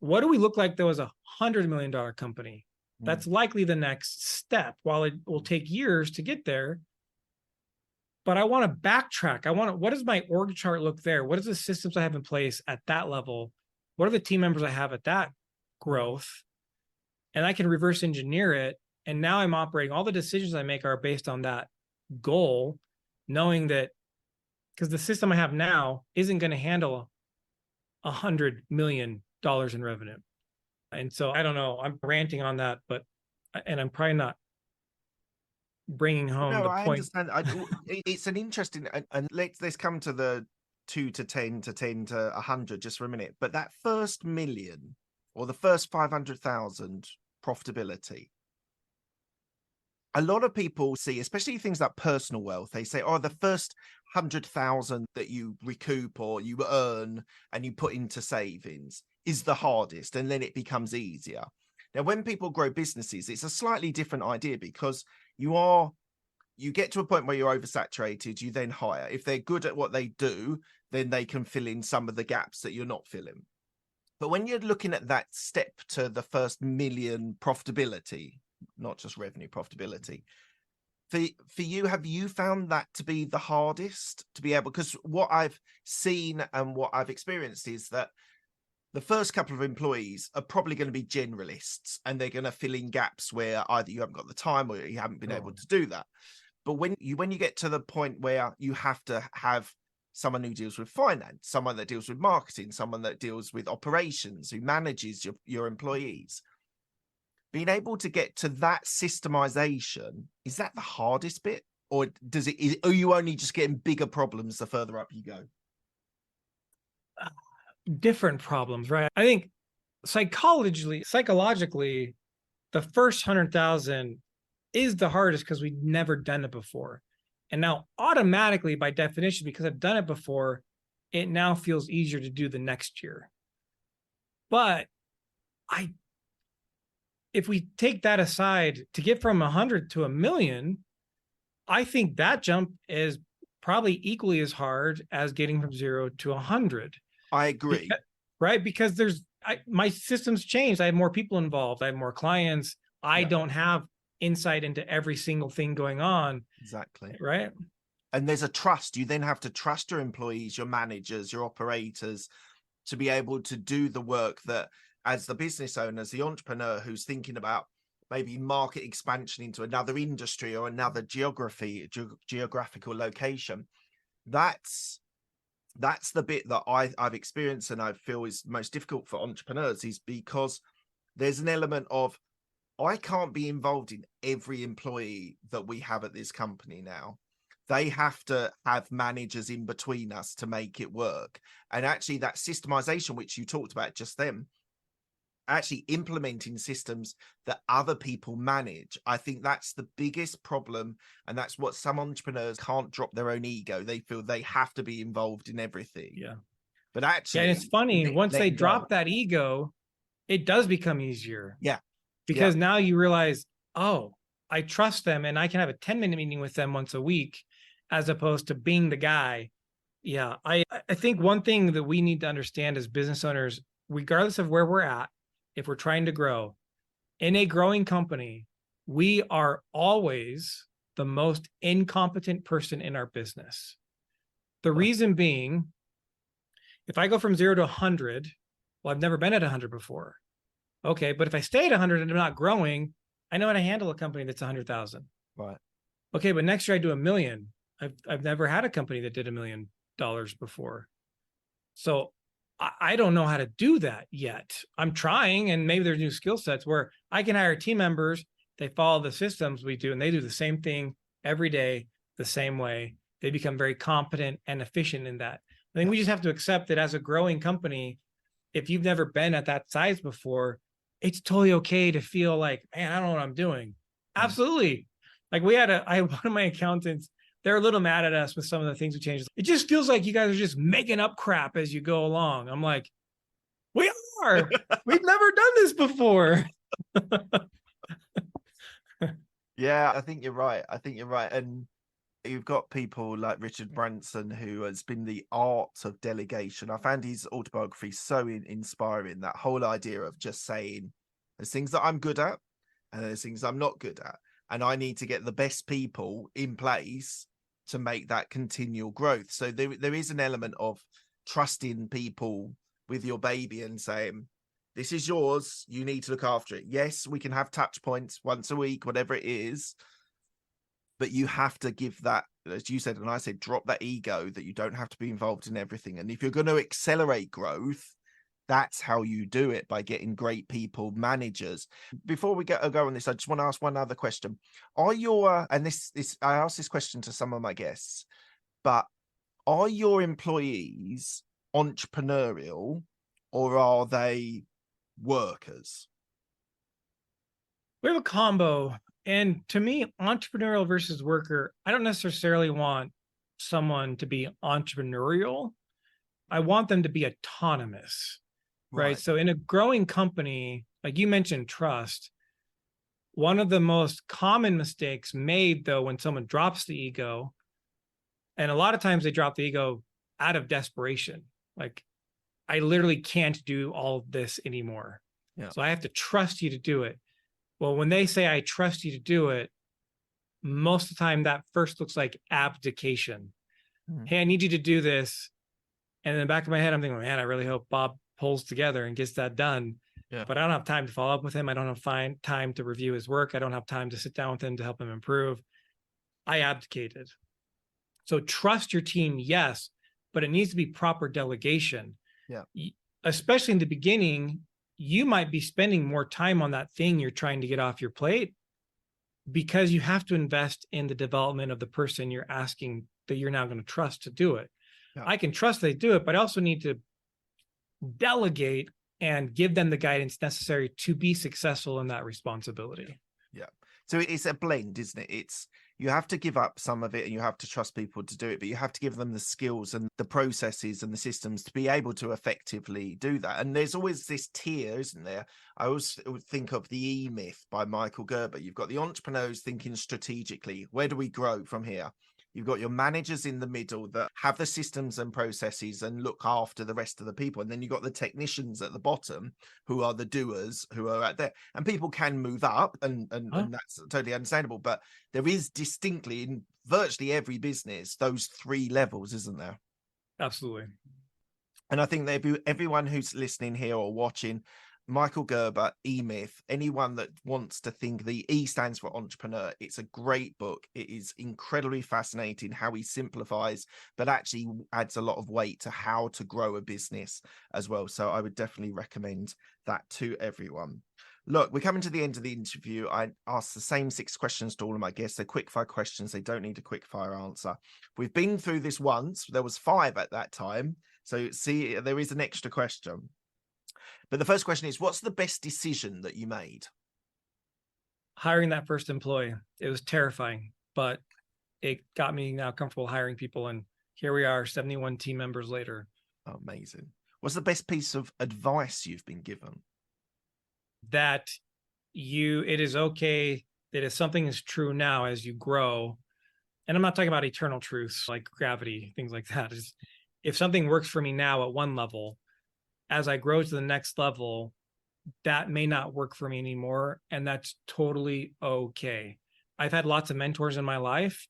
what do we look like though as $100 million company? That's likely the next step. While it will take years to get there, but I want to backtrack. What does my org chart look there? What is the systems I have in place at that level? What are the team members I have at that growth? And I can reverse engineer it. And now I'm operating, all the decisions I make are based on that goal, knowing that because the system I have now isn't going to handle $100 million in revenue. And so I don't know, I'm ranting on that, and I'm probably not bringing home the point. I understand. It's an interesting, and let's come to the 2 to 10 to 10 to 100 just for a minute. But that first million or the first 500,000 profitability, a lot of people see, especially things like personal wealth, they say, oh, the first 100,000 that you recoup or you earn and you put into savings is the hardest, and then it becomes easier. Now, when people grow businesses, it's a slightly different idea because you get to a point where you're oversaturated, you then hire. If they're good at what they do, then they can fill in some of the gaps that you're not filling. But when you're looking at that step to the first million profitability, not just revenue profitability, for you, have you found that to be the hardest to be able, because what I've seen and what I've experienced is that the first couple of employees are probably going to be generalists and they're going to fill in gaps where either you haven't got the time or you haven't been able to do that. But when you get to the point where you have to have someone who deals with finance, someone that deals with marketing, someone that deals with operations, who manages your employees, being able to get to that systemization, is that the hardest bit? Or are you only just getting bigger problems the further up you go? Different problems, right? I think psychologically, the first 100,000 is the hardest because we've never done it before. And now automatically, by definition, because I've done it before, it now feels easier to do the next year. But if we take that aside, to get from 100 to 1,000,000, I think that jump is probably equally as hard as getting from 0 to 100. I agree. Right? Because my system's changed. I have more people involved. I have more clients. I don't have insight into every single thing going on. Exactly. Right. And there's a trust. You then have to trust your employees, your managers, your operators to be able to do the work that, as the business owner, as the entrepreneur who's thinking about maybe market expansion into another industry or another geographical location. That's the bit that I've experienced and I feel is most difficult for entrepreneurs, is because there's an element of, I can't be involved in every employee that we have at this company now. They have to have managers in between us to make it work. And actually that systemization, which you talked about just then, actually implementing systems that other people manage, I think that's the biggest problem. And that's what some entrepreneurs can't drop their own ego. They feel they have to be involved in everything. Yeah. But actually, and it's funny, once they drop that ego, it does become easier. Yeah. Because now you realize, oh, I trust them and I can have a 10-minute meeting with them once a week, as opposed to being the guy. Yeah. I think one thing that we need to understand as business owners, regardless of where we're at, if we're trying to grow in a growing company, we are always the most incompetent person in our business. The reason being, if I go from 0 to 100, well, I've never been at 100 before. Okay, but if I stay at 100 and I'm not growing, I know how to handle a company that's 100,000. Right. Okay, but next year I do 1,000,000. I've never had a company that did $1 million before. So I don't know how to do that yet. I'm trying, and maybe there's new skill sets where I can hire team members. They follow the systems we do, and they do the same thing every day, the same way. They become very competent and efficient in that. I think we just have to accept that as a growing company, if you've never been at that size before, it's totally okay to feel like, man, I don't know what I'm doing. Absolutely. Like I had one of my accountants, they're a little mad at us with some of the things we changed. It just feels like you guys are just making up crap as you go along. I'm like, we are. We've never done this before. Yeah, I think you're right. And you've got people like Richard Branson, who has been the art of delegation. I found his autobiography so inspiring, that whole idea of just saying, there's things that I'm good at and there's things I'm not good at. And I need to get the best people in place to make that continual growth. So there is an element of trusting people with your baby and saying, this is yours, you need to look after it. Yes, we can have touch points once a week, whatever it is, but you have to give that, as you said, and I said, drop that ego that you don't have to be involved in everything. And if you're going to accelerate growth, that's how you do it, by getting great people, managers. Before we go on this, I just want to ask one other question. Are your, and this I asked this question to some of my guests, but are your employees entrepreneurial or are they workers? We have a combo. And to me, entrepreneurial versus worker, I don't necessarily want someone to be entrepreneurial. I want them to be autonomous. Right. So in a growing company, like you mentioned, trust, one of the most common mistakes made, though, when someone drops the ego, and a lot of times they drop the ego out of desperation, like, I literally can't do all this anymore. Yeah. So I have to trust you to do it. Well, when they say I trust you to do it, most of the time that first looks like abdication. Hey, I need you to do this. And in the back of my head, I'm thinking, man, I really hope Bob pulls together and gets that done. Yeah. But I don't have time to follow up with him. I don't have time to review his work. I don't have time to sit down with him to help him improve. I abdicated. So trust your team, yes, but it needs to be proper delegation. Yeah. Especially in the beginning, you might be spending more time on that thing you're trying to get off your plate because you have to invest in the development of the person you're asking that you're now going to trust to do it. Yeah. I can trust they do it, but I also need to delegate and give them the guidance necessary to be successful in that responsibility. Yeah. So it's a blend, isn't it? You have to give up some of it and you have to trust people to do it, but you have to give them the skills and the processes and the systems to be able to effectively do that. And there's always this tier, isn't there? I always would think of the E-Myth by Michael Gerber. You've got the entrepreneurs thinking strategically. Where do we grow from here? You've got your managers in the middle that have the systems and processes and look after the rest of the people. And then you've got the technicians at the bottom who are the doers, who are out there. And people can move up and that's totally understandable. But there is distinctly in virtually every business, those three levels, isn't there? Absolutely. And I think that everyone who's listening here or watching, Michael Gerber, E-Myth, anyone that wants to think, the E stands for entrepreneur. It's a great book. It is incredibly fascinating how he simplifies, but actually adds a lot of weight to how to grow a business as well. So I would definitely recommend that to everyone. Look, we're coming to the end of the interview. I asked the same 6 questions to all of my guests. They're quick-fire questions. They don't need a quick-fire answer. We've been through this once. There was 5 at that time. So see, there is an extra question. But the first question is, what's the best decision that you made? Hiring that first employee. It was terrifying, but it got me now comfortable hiring people. And here we are, 71 team members later. Amazing. What's the best piece of advice you've been given? That it is okay that if something is true now as you grow, and I'm not talking about eternal truths like gravity, things like that. Is if something works for me now at one level, as I grow to the next level, that may not work for me anymore. And that's totally okay. I've had lots of mentors in my life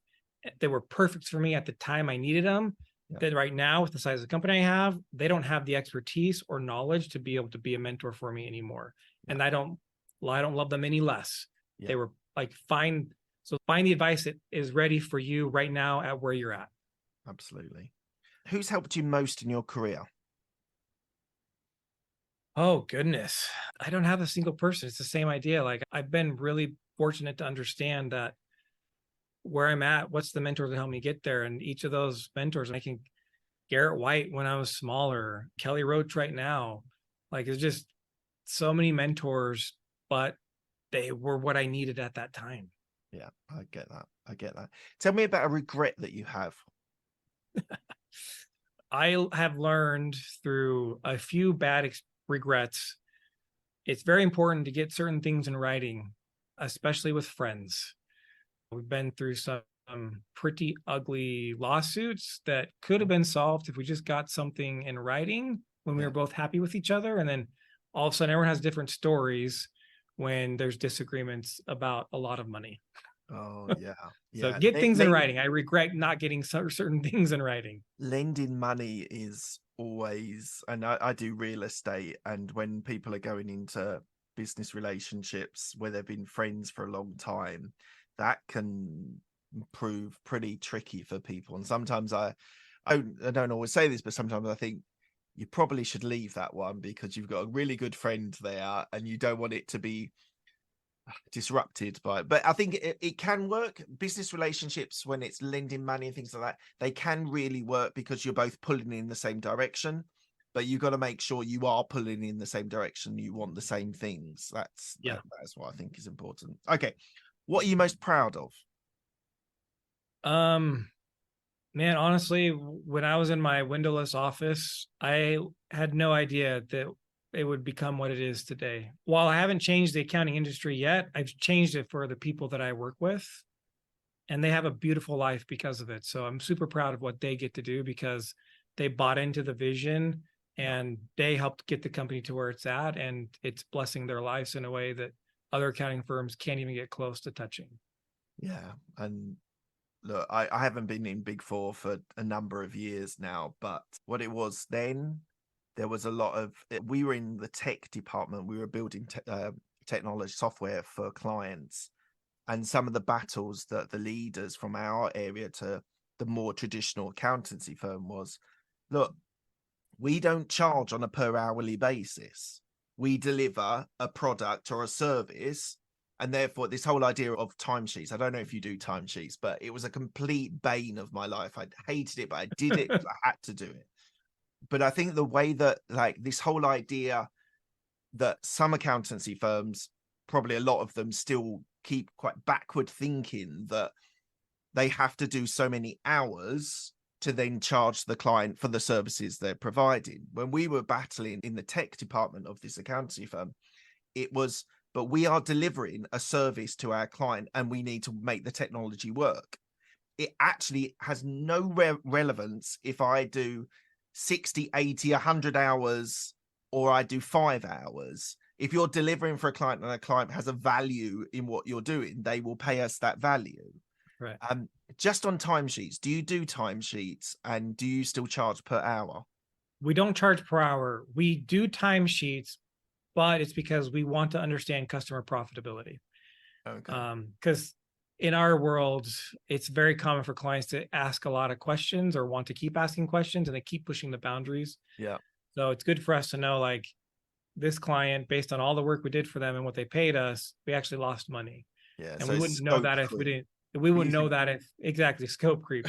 that were perfect for me at the time I needed them. Yeah. That right now, with the size of the company I have, they don't have the expertise or knowledge to be able to be a mentor for me anymore. Yeah. And I don't love them any less. Yeah. They were like, find the advice that is ready for you right now at where you're at. Absolutely. Who's helped you most in your career? Oh, goodness. I don't have a single person. It's the same idea. Like, I've been really fortunate to understand that where I'm at, what's the mentor that helped me get there? And each of those mentors, making Garrett White when I was smaller, Kelly Roach right now, like, it's just so many mentors, but they were what I needed at that time. Yeah, I get that. Tell me about a regret that you have. I have learned through a few bad regrets. It's very important to get certain things in writing, especially with friends. We've been through some pretty ugly lawsuits that could have been solved if we just got something in writing when we were both happy with each other. And then all of a sudden, everyone has different stories when there's disagreements about a lot of money. Oh, yeah. So get things in writing. I regret not getting certain things in writing. Lending money is always, and I do real estate, and when people are going into business relationships where they've been friends for a long time, that can prove pretty tricky for people. And sometimes I don't always say this, but sometimes I think you probably should leave that one because you've got a really good friend there and you don't want it to be disrupted by it. But I think it can work. Business relationships, when it's lending money and things like that, they can really work because you're both pulling in the same direction, but you've got to make sure you are pulling in the same direction. You want the same things. That's what I think is important. Okay. What are you most proud of? Man, honestly, when I was in my windowless office, I had no idea that it would become what it is today. While I haven't changed the accounting industry yet, I've changed it for the people that I work with, and they have a beautiful life because of it. So I'm super proud of what they get to do because they bought into the vision and they helped get the company to where it's at, and it's blessing their lives in a way that other accounting firms can't even get close to touching. Yeah. And look, I haven't been in Big Four for a number of years now, but what it was then, there was a lot of, we were in the tech department. We were building technology software for clients. And some of the battles that the leaders from our area to the more traditional accountancy firm was, look, we don't charge on a per hourly basis. we deliver a product or a service. And therefore, this whole idea of timesheets, I don't know if you do timesheets, but it was a complete bane of my life. I hated it, but I did it because I had to do it. But I think the way that, like, this whole idea that some accountancy firms, probably a lot of them, still keep quite backward thinking that they have to do so many hours to then charge the client for the services they're providing. When we were battling in the tech department of this accountancy firm, it was, but we are delivering a service to our client and we need to make the technology work. It actually has no relevance if I do 60, 80, 100 hours or I do 5 hours. If you're delivering for a client and a client has a value in what you're doing, they will pay us that value. Right. Just on timesheets, do you do timesheets and do you still charge per hour? We don't charge per hour. We do timesheets, but it's because we want to understand customer profitability. Okay. Because in our world, it's very common for clients to ask a lot of questions or want to keep asking questions, and they keep pushing the boundaries. Yeah. So it's good for us to know, like, this client, based on all the work we did for them and what they paid us, we actually lost money. Yeah. And so we wouldn't know that if we didn't. We wouldn't know that if exactly scope creep.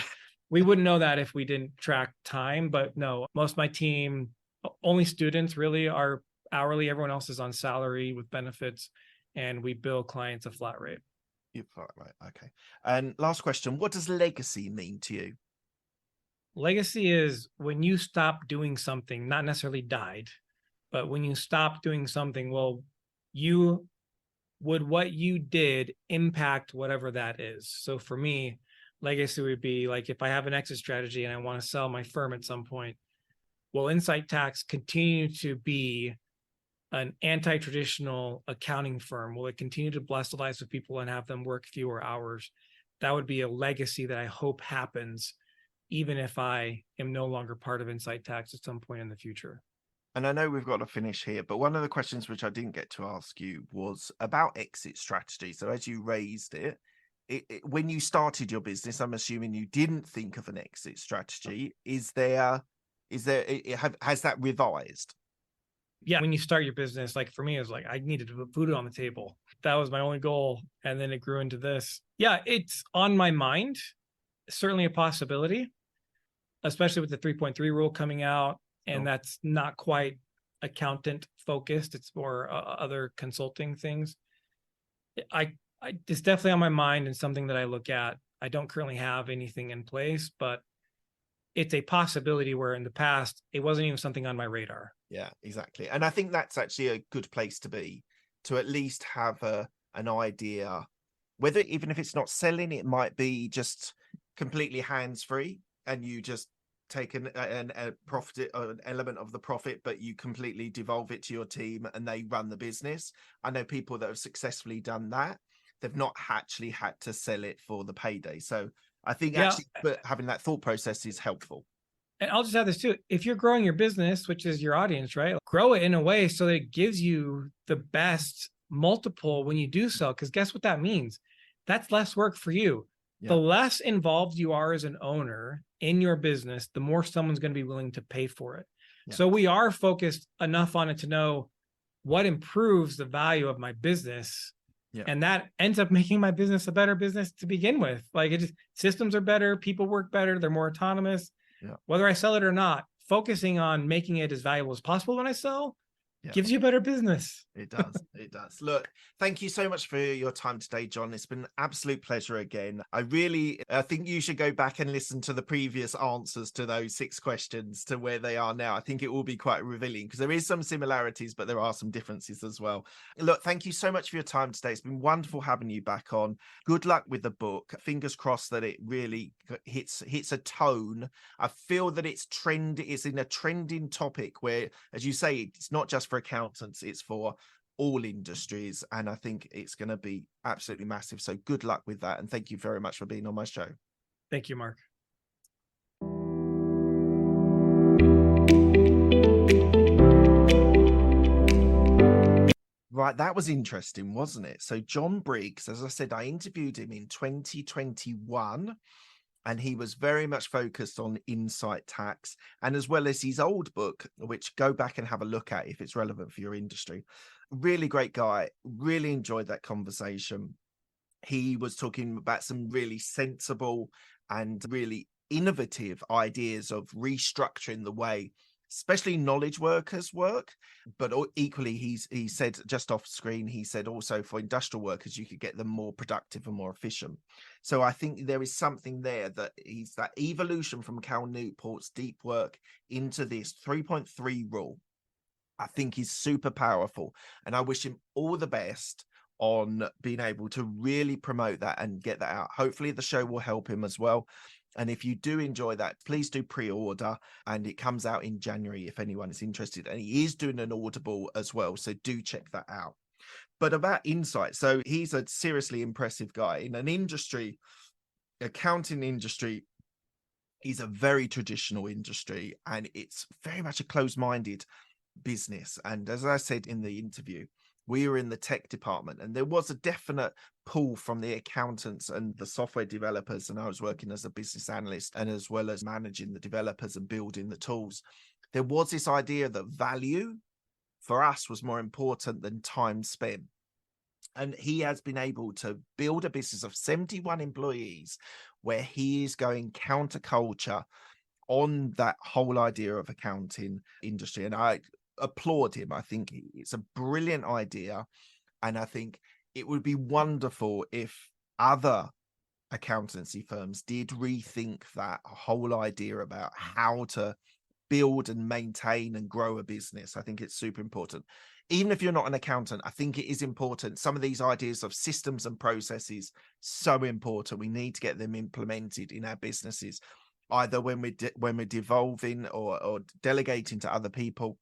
We wouldn't know that if we didn't track time. But no, most of my team, only students really, are hourly. Everyone else is on salary with benefits, and we bill clients a flat rate. Right. Okay. And last question: what does legacy mean to you? Legacy is when you stop doing something, not necessarily died, but when you stop doing something, well, what you did impact whatever that is. So for me, legacy would be like, if I have an exit strategy and I want to sell my firm at some point, will Insight Tax continue to be an anti-traditional accounting firm? Will it continue to bless the lives of people and have them work fewer hours? That would be a legacy that I hope happens, even if I am no longer part of Insight Tax at some point in the future. And I know we've got to finish here, but one of the questions which I didn't get to ask you was about exit strategy. So as you raised it, when you started your business, I'm assuming you didn't think of an exit strategy. Has that revised? Yeah, when you start your business, like for me, it was like I needed to put food on the table. That was my only goal. And then it grew into this. Yeah, it's on my mind. Certainly a possibility, especially with the 3.3 rule coming out. And that's not quite accountant focused. It's more other consulting things. It's definitely on my mind and something that I look at. I don't currently have anything in place, but it's a possibility where in the past, it wasn't even something on my radar. Yeah, exactly. And I think that's actually a good place to be, to at least have an idea, whether even if it's not selling, it might be just completely hands-free and you just take a profit or an element of the profit, but you completely devolve it to your team and they run the business. I know people that have successfully done that. They've not actually had to sell it for the payday. So I think but having that thought process is helpful. And I'll just add this too. If you're growing your business, which is your audience, right? Grow it in a way so that it gives you the best multiple when you do sell. Because guess what that means? That's less work for you. Yeah. The less involved you are as an owner in your business, the more someone's going to be willing to pay for it. Yeah. So we are focused enough on it to know what improves the value of my business. Yeah. And that ends up making my business a better business to begin with. Like systems are better, people work better, they're more autonomous. Yeah. Whether I sell it or not, focusing on making it as valuable as possible when I sell gives you a better business. It does. It does. Look, thank you so much for your time today, John. It's been an absolute pleasure again. I think you should go back and listen to the previous answers to those 6 questions to where they are now. I think it will be quite revealing because there is some similarities, but there are some differences as well. Look, thank you so much for your time today. It's been wonderful having you back on. Good luck with the book. Fingers crossed that it really hits a tone. I feel that it's in a trending topic where, as you say, it's not just for accountants, it's for all industries, and I think it's going to be absolutely massive. So good luck with that, and thank you very much for being on my show. Thank you, Mark. Right, that was interesting, wasn't it? So John Briggs, as I said, I interviewed him in 2021, And he was very much focused on insight tax, and as well as his old book, which go back and have a look at if it's relevant for your industry. Really great guy. Really enjoyed that conversation. He was talking about some really sensible and really innovative ideas of restructuring the way especially knowledge workers work, but equally he said just off screen, he said also for industrial workers you could get them more productive and more efficient. So I think there is something there that he's that evolution from Cal Newport's deep work into this 3.3 rule, I think is super powerful, and I wish him all the best on being able to really promote that and get that out. Hopefully the show will help him as well. And if you do enjoy that, please do pre-order, and it comes out in January if anyone is interested. And he is doing an Audible as well, so do check that out. But about insight, so he's a seriously impressive guy in an industry, accounting industry. Is a very traditional industry, and it's very much a closed-minded business. And as I said in the interview, we were in the tech department, and there was a definite pull from the accountants and the software developers. And I was working as a business analyst and as well as managing the developers and building the tools. There was this idea that value for us was more important than time spent. And he has been able to build a business of 71 employees where he is going counterculture on that whole idea of accounting industry. And I applaud him. I think it's a brilliant idea, and I think it would be wonderful if other accountancy firms did rethink that whole idea about how to build and maintain and grow a business. I think it's super important. Even if you're not an accountant, I think it is important. Some of these ideas of systems and processes, so important. We need to get them implemented in our businesses, either when we're devolving or delegating to other people,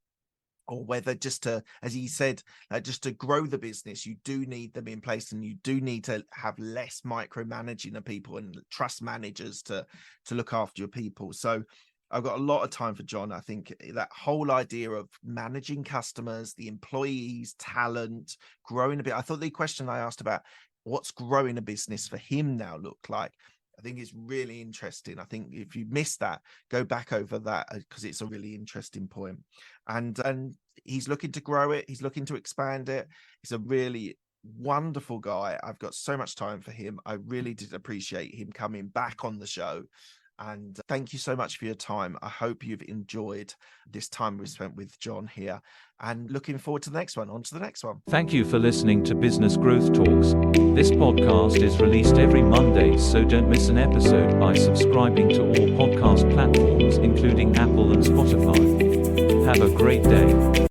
or whether just to, as he said, just to grow the business, you do need them in place, and you do need to have less micromanaging of people and trust managers to look after your people. So I've got a lot of time for John. I think that whole idea of managing customers, the employees, talent, growing a bit. I thought the question I asked about what's growing a business for him now look like, I think it's really interesting. I think if you missed that, go back over that, because it's a really interesting point. And he's looking to grow it. He's looking to expand it. He's a really wonderful guy. I've got so much time for him. I really did appreciate him coming back on the show. And thank you so much for your time. I hope you've enjoyed this time we spent with John here, and looking forward to the next one. On to the next one. Thank you for listening to Business Growth Talks. This podcast is released every Monday, so don't miss an episode by subscribing to all podcast platforms, including Apple and Spotify. Have a great day.